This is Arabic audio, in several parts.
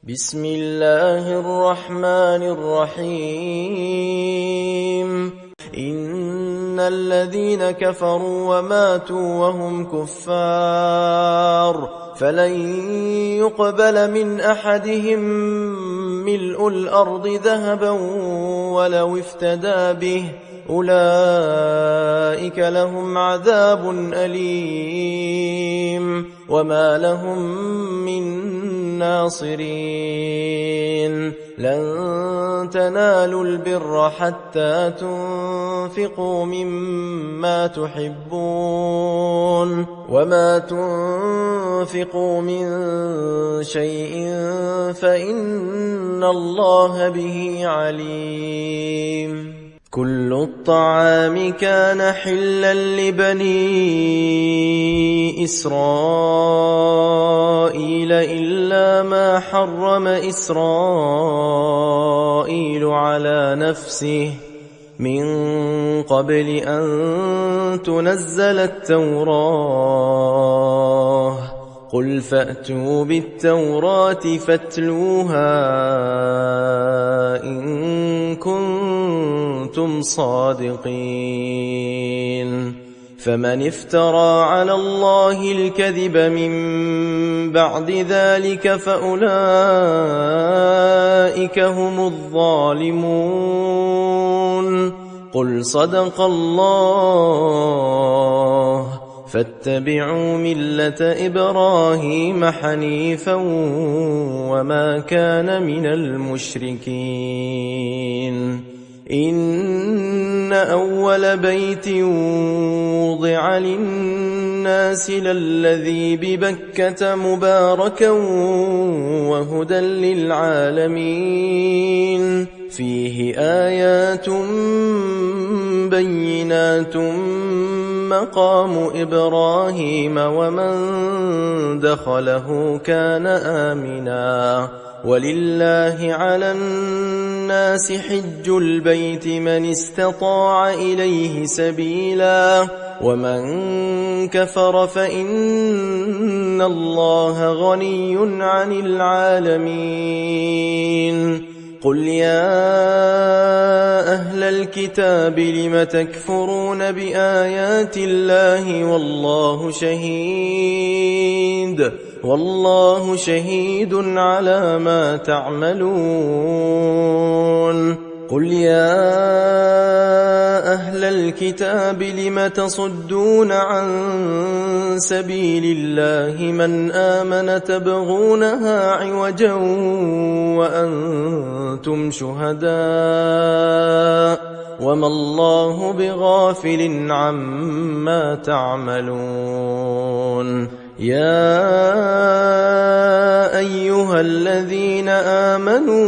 بسم الله الرحمن الرحيم إن الذين كفروا وماتوا وهم كفار فلن يقبل من أحدهم ملء الأرض ذهبا ولو افتدى به أولئك لهم عذاب أليم وما لهم من ناصرين لن تنالوا البر حتى تنفقوا مما تحبون وما تنفقوا من شيء فإن الله به عليم كل الطعام كان حلا لبني إسرائيل إلا ما حرم إسرائيل على نفسه من قبل أن تنزل التوراة قل فأتوا بالتوراة فاتلوها إن كنتم صادقين فمن افترى على الله الكذب من بعد ذلك فأولئك هم الظالمون قل صدق الله فاتبعوا ملة إبراهيم حنيفا وما كان من المشركين إن أول بيت وضع للناس للذي ببكة مباركا وهدى للعالمين فيه آيات بينات مقام إبراهيم ومن دخله كان آمنا ولله على الناس حج البيت من استطاع إليه سبيلا ومن كفر فإن الله غني عن العالمين قل يا أهل الكتاب لم تكفرون بآيات الله والله شهيد على ما تعملون قل يا أهل الكتاب لم تصدون عن سبيل الله من آمن تبغونها عوجا وأنتم شهداء وما الله بغافل عما تعملون يا أيها الذين آمنوا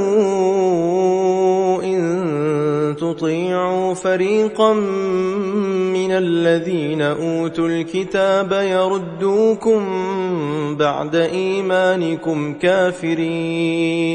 إن تطيعوا فريقا من الذين أوتوا الكتاب يردوكم بعد إيمانكم كافرين